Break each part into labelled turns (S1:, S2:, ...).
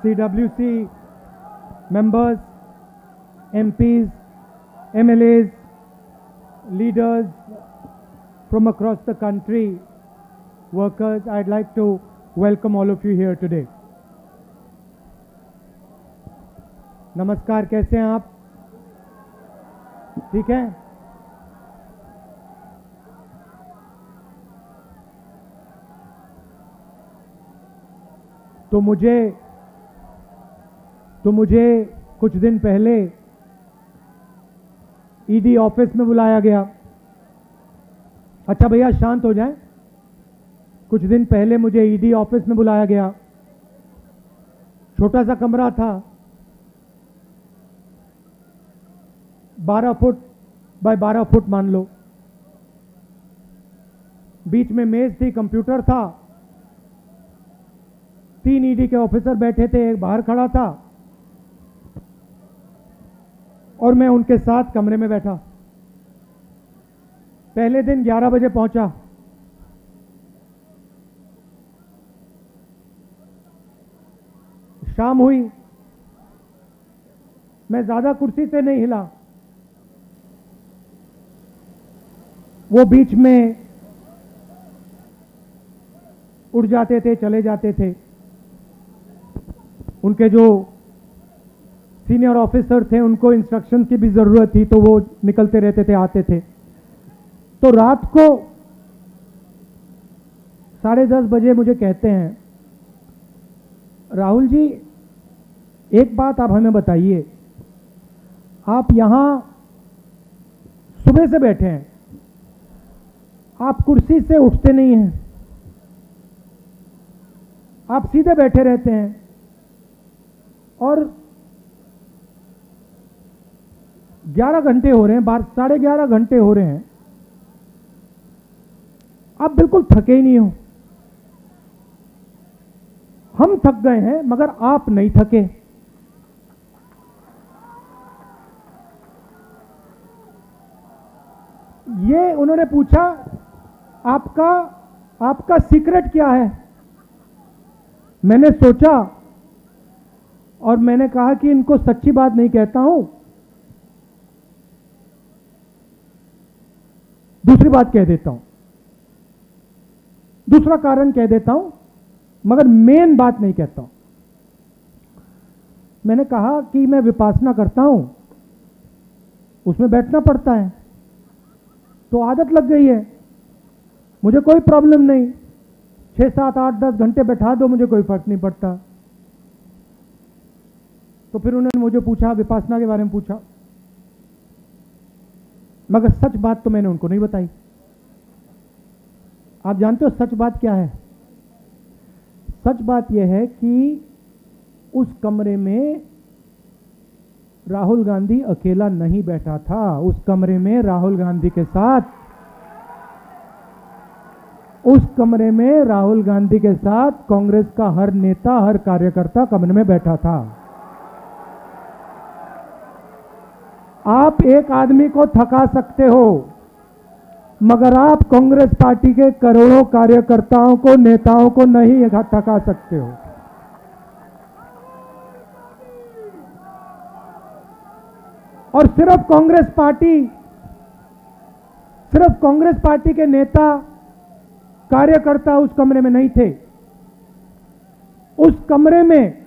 S1: CWC members, MPs, MLAs, leaders from across the country, workers, I'd like to welcome all of you here today. नमस्कार, कैसे हैं आप? ठीक है? तो मुझे कुछ दिन पहले ईडी ऑफिस में बुलाया गया। अच्छा भैया शांत हो जाएं। कुछ दिन पहले मुझे ईडी ऑफिस में बुलाया गया। छोटा सा कमरा था, 12 फुट बाय 12 फुट मान लो। बीच में मेज थी, कंप्यूटर था, 3 ईडी के ऑफिसर बैठे थे, एक बाहर खड़ा था और मैं उनके साथ कमरे में बैठा। पहले दिन 11 बजे पहुंचा। शाम हुई, मैं ज्यादा कुर्सी से नहीं हिला। वो बीच में उड़ जाते थे, चले जाते थे। उनके जो सीनियर ऑफिसर थे उनको इंस्ट्रक्शन की भी जरूरत थी, तो वो निकलते रहते थे, आते थे। तो रात को 10:30 बजे मुझे कहते हैं, राहुल जी एक बात आप हमें बताइए, आप यहां सुबह से बैठे हैं, आप कुर्सी से उठते नहीं हैं, आप सीधे बैठे रहते हैं और 11 घंटे हो रहे हैं, 11:30 घंटे हो रहे हैं, आप बिल्कुल थके ही नहीं हो। हम थक गए हैं मगर आप नहीं थके। ये उन्होंने पूछा, आपका सीक्रेट क्या है? मैंने सोचा और मैंने कहा कि इनको सच्ची बात नहीं कहता हूं, दूसरी बात कह देता हूं, दूसरा कारण कह देता हूं, मगर मेन बात नहीं कहता हूं। मैंने कहा कि मैं विपासना करता हूं, उसमें बैठना पड़ता है, तो आदत लग गई है, मुझे कोई प्रॉब्लम नहीं, 6, 7, 8, 10 घंटे बैठा दो, मुझे कोई फर्क नहीं पड़ता। तो फिर उन्होंने मुझे पूछा, विपासना के बारे में पूछा, मगर सच बात तो मैंने उनको नहीं बताई। आप जानते हो सच बात क्या है? सच बात यह है कि उस कमरे में राहुल गांधी अकेला नहीं बैठा था। उस कमरे में राहुल गांधी के साथ कांग्रेस का हर नेता, हर कार्यकर्ता कमरे में बैठा था। आप एक आदमी को थका सकते हो, मगर आप कांग्रेस पार्टी के करोड़ों कार्यकर्ताओं को, नेताओं को नहीं थका सकते हो। और सिर्फ कांग्रेस पार्टी के नेता, कार्यकर्ता उस कमरे में नहीं थे। उस कमरे में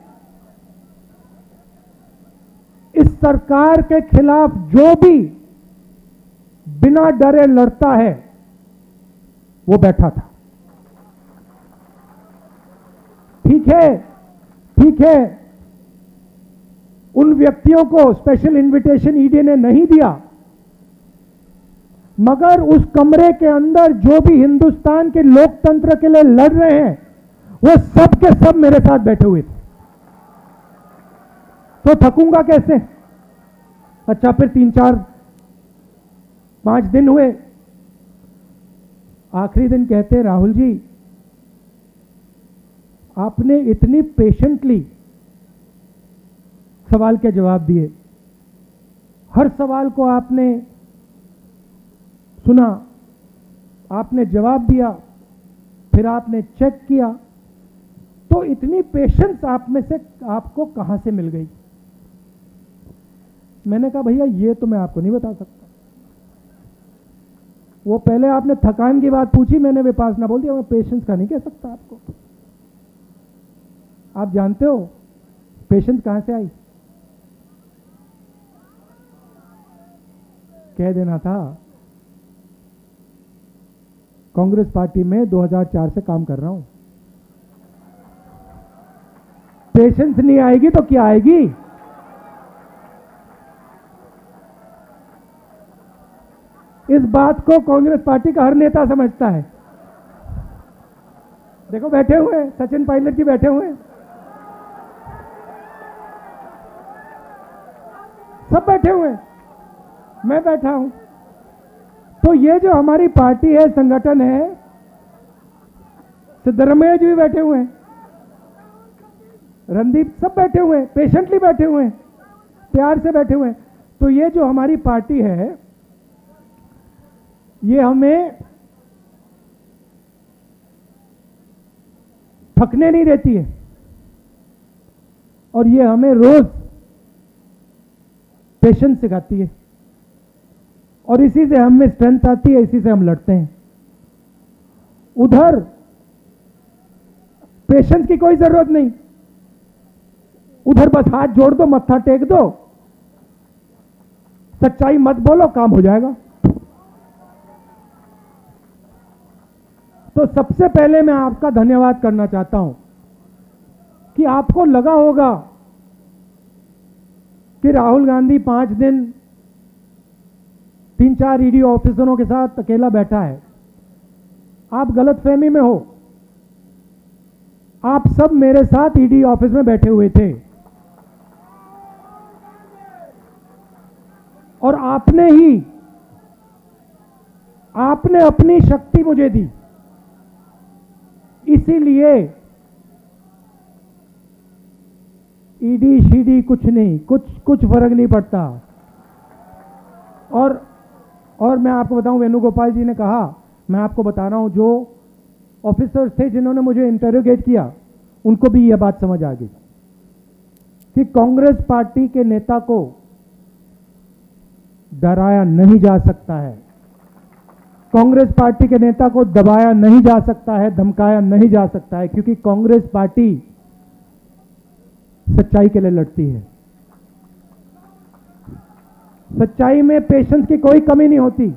S1: इस सरकार के खिलाफ जो भी बिना डरे लड़ता है वो बैठा था। ठीक है, उन व्यक्तियों को स्पेशल इनविटेशन ईडी ने नहीं दिया, मगर उस कमरे के अंदर जो भी हिंदुस्तान के लोकतंत्र के लिए लड़ रहे हैं वो सब के सब मेरे साथ बैठे हुए थे। तो थकूंगा कैसे? अच्छा, फिर 3, 4, 5 दिन हुए। आखिरी दिन कहते, राहुल जी आपने इतनी पेशेंटली सवाल के जवाब दिए, हर सवाल को आपने सुना, आपने जवाब दिया, फिर आपने चेक किया, तो इतनी पेशेंस आप में से आपको कहां से मिल गई? मैंने कहा भैया ये तो मैं आपको नहीं बता सकता। वो पहले आपने थकान की बात पूछी, मैंने विपासना बोल दिया, मैं पेशेंस का नहीं कह सकता आपको। आप जानते हो पेशेंस कहां से आई? कह देना था कांग्रेस पार्टी में 2004 से काम कर रहा हूं। पेशेंस नहीं आएगी तो क्या आएगी? इस बात को कांग्रेस पार्टी का हर नेता समझता है। देखो बैठे हुए हैं, सचिन पायलट जी बैठे हुए हैं, सब बैठे हुए हैं, मैं बैठा हूं। तो ये जो हमारी पार्टी है, संगठन है, सिद्धरमैया जी भी बैठे हुए हैं, रणदीप, सब बैठे हुए हैं, पेशेंटली बैठे हुए हैं, प्यार से बैठे हुए हैं। तो ये जो हमारी पार्टी है, ये हमें थकने नहीं देती है और ये हमें रोज पेशेंस सिखाती है और इसी से हमें स्ट्रेंथ आती है, इसी से हम लड़ते हैं। उधर पेशेंस की कोई जरूरत नहीं, उधर बस हाथ जोड़ दो, मत्था टेक दो, सच्चाई मत बोलो, काम हो जाएगा। तो सबसे पहले मैं आपका धन्यवाद करना चाहता हूं कि आपको लगा होगा कि राहुल गांधी 5 दिन 3-4 ईडी ऑफिसरों के साथ अकेला बैठा है। आप गलतफहमी में हो, आप सब मेरे साथ ईडी ऑफिस में बैठे हुए थे और आपने अपनी शक्ति मुझे दी, इसीलिए ईडी शीडी कुछ नहीं, कुछ फर्क नहीं पड़ता। और मैं आपको बताऊं, वेणुगोपाल जी ने कहा, मैं आपको बता रहा हूं, जो ऑफिसर्स थे जिन्होंने मुझे इंटरोगेट किया, उनको भी यह बात समझ आ गई कि कांग्रेस पार्टी के नेता को डराया नहीं जा सकता है, कांग्रेस पार्टी के नेता को दबाया नहीं जा सकता है, धमकाया नहीं जा सकता है, क्योंकि कांग्रेस पार्टी सच्चाई के लिए लड़ती है। सच्चाई में पेशेंस की कोई कमी नहीं होती,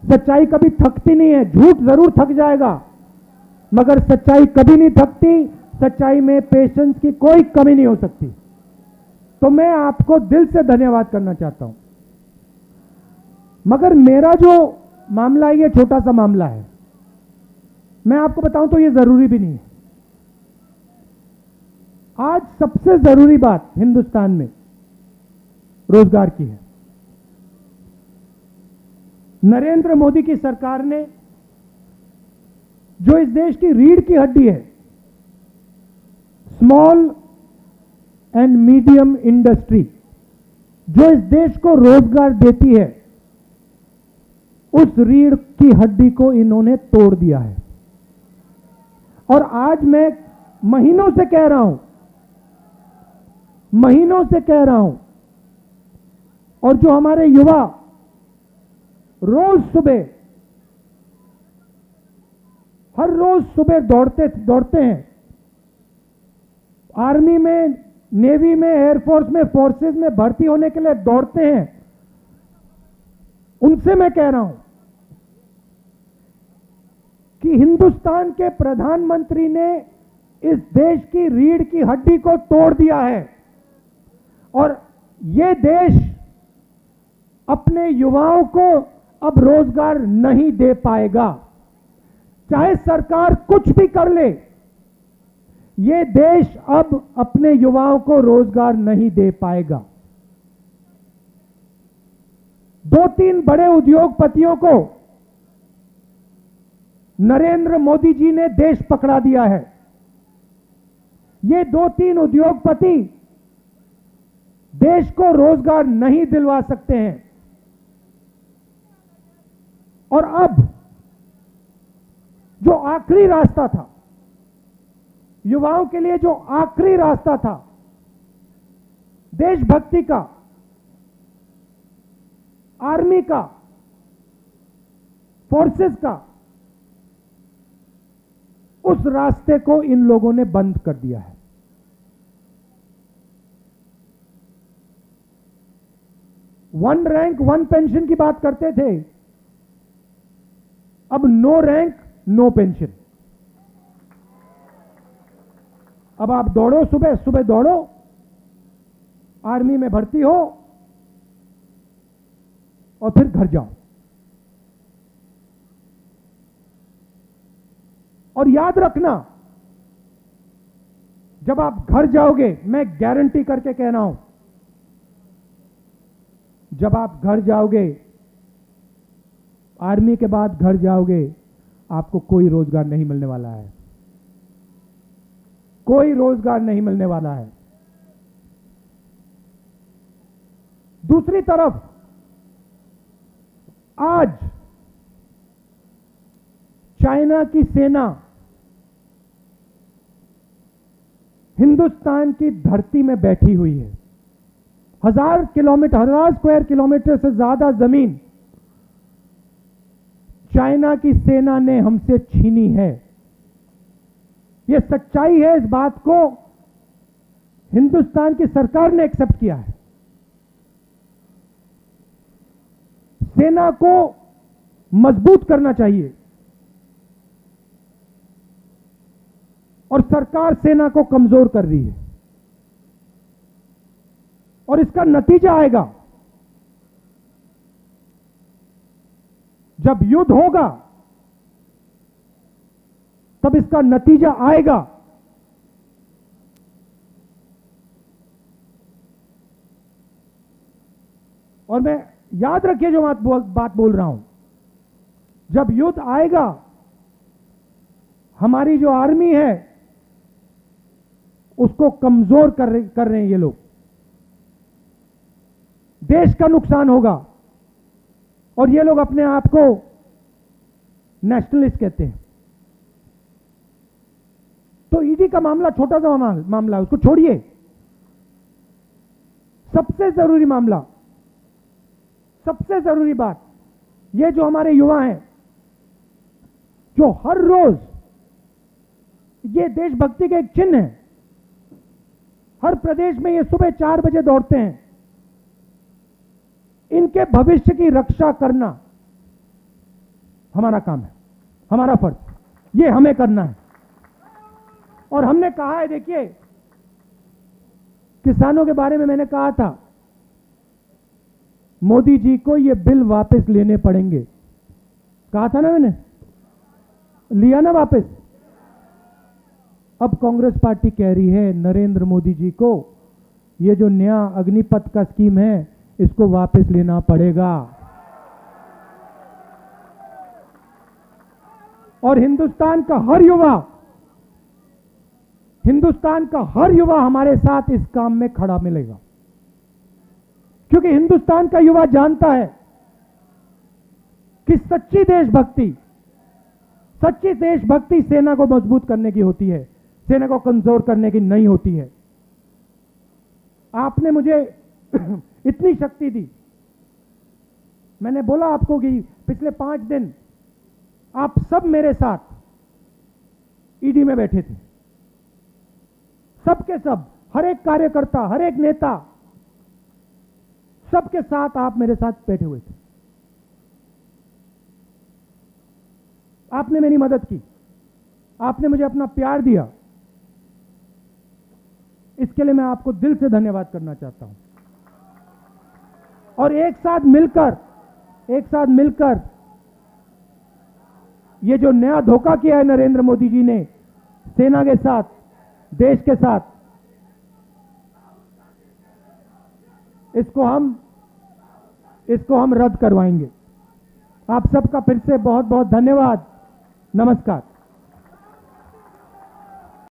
S1: सच्चाई कभी थकती नहीं है। झूठ जरूर थक जाएगा, मगर सच्चाई कभी नहीं थकती, सच्चाई में पेशेंस की कोई कमी नहीं हो सकती। तो मैं आपको दिल से धन्यवाद करना चाहता हूं। मगर मेरा जो मामला है, ये छोटा सा मामला है, मैं आपको बताऊं तो ये जरूरी भी नहीं है। आज सबसे जरूरी बात हिंदुस्तान में रोजगार की है। नरेंद्र मोदी की सरकार ने जो इस देश की रीढ़ की हड्डी है, स्मॉल एंड मीडियम इंडस्ट्री, जो इस देश को रोजगार देती है, उस रीढ़ की हड्डी को इन्होंने तोड़ दिया है। और आज मैं महीनों से कह रहा हूं, और जो हमारे युवा हर रोज सुबह दौड़ते हैं, आर्मी में, नेवी में, एयरफोर्स में, फोर्सेस में भर्ती होने के लिए दौड़ते हैं, उनसे मैं कह रहा हूं कि हिंदुस्तान के प्रधानमंत्री ने इस देश की रीढ़ की हड्डी को तोड़ दिया है और यह देश अपने युवाओं को अब रोजगार नहीं दे पाएगा। चाहे सरकार कुछ भी कर ले, यह देश अब अपने युवाओं को रोजगार नहीं दे पाएगा। 2-3 बड़े उद्योगपतियों को नरेंद्र मोदी जी ने देश पकड़ा दिया है। ये 2-3 उद्योगपति देश को रोजगार नहीं दिलवा सकते हैं। और अब जो आखिरी रास्ता था, युवाओं के लिए जो आखिरी रास्ता था देशभक्ति का, आर्मी का, फोर्सेस का, उस रास्ते को इन लोगों ने बंद कर दिया है। वन रैंक वन पेंशन की बात करते थे, अब नो रैंक नो पेंशन। अब आप दौड़ो, सुबह सुबह दौड़ो, आर्मी में भर्ती हो और फिर घर जाओ। और याद रखना, जब आप घर जाओगे, मैं गारंटी करके कह रहा हूं, जब आप घर जाओगे, आर्मी के बाद घर जाओगे, आपको कोई रोजगार नहीं मिलने वाला है, कोई रोजगार नहीं मिलने वाला है। दूसरी तरफ आज चाइना की सेना हिंदुस्तान की धरती में बैठी हुई है। 1000 स्क्वायर किलोमीटर से ज्यादा जमीन चाइना की सेना ने हमसे छीनी है। यह सच्चाई है, इस बात को हिंदुस्तान की सरकार ने एक्सेप्ट किया है। सेना को मजबूत करना चाहिए और सरकार सेना को कमजोर कर रही है, और इसका नतीजा आएगा। जब युद्ध होगा तब इसका नतीजा आएगा। और मैं, याद रखिए जो बात बोल रहा हूं, जब युद्ध आएगा, हमारी जो आर्मी है उसको कमजोर कर रहे हैं ये लोग। देश का नुकसान होगा, और ये लोग अपने आप को नेशनलिस्ट कहते हैं। तो ईडी का मामला छोटा सा मामला है, उसको छोड़िए। सबसे जरूरी मामला, सबसे जरूरी बात, ये जो हमारे युवा हैं, जो हर रोज, ये देशभक्ति का एक चिन्ह है, हर प्रदेश में ये सुबह 4 बजे दौड़ते हैं, इनके भविष्य की रक्षा करना हमारा काम है, हमारा फर्ज, ये हमें करना है। और हमने कहा है, देखिए, किसानों के बारे में मैंने कहा था, मोदी जी को ये बिल वापस लेने पड़ेंगे, कहा था ना मैंने, लिया ना वापस। अब कांग्रेस पार्टी कह रही है नरेंद्र मोदी जी को ये जो नया अग्निपथ का स्कीम है इसको वापस लेना पड़ेगा, और हिंदुस्तान का हर युवा हमारे साथ इस काम में खड़ा मिलेगा, क्योंकि हिंदुस्तान का युवा जानता है कि सच्ची देशभक्ति सेना को मजबूत करने की होती है, सेना को कमजोर करने की नहीं होती है। आपने मुझे इतनी शक्ति दी, मैंने बोला आपको कि पिछले 5 दिन आप सब मेरे साथ ईडी में बैठे थे, सबके सब, हर एक कार्यकर्ता, हर एक नेता, सबके साथ आप मेरे साथ बैठे हुए थे। आपने मेरी मदद की, आपने मुझे अपना प्यार दिया, इसके लिए मैं आपको दिल से धन्यवाद करना चाहता हूं। और एक साथ मिलकर ये जो नया धोखा किया है नरेंद्र मोदी जी ने सेना के साथ, देश के साथ, इसको हम रद्द करवाएंगे। आप सबका फिर से बहुत बहुत धन्यवाद। नमस्कार।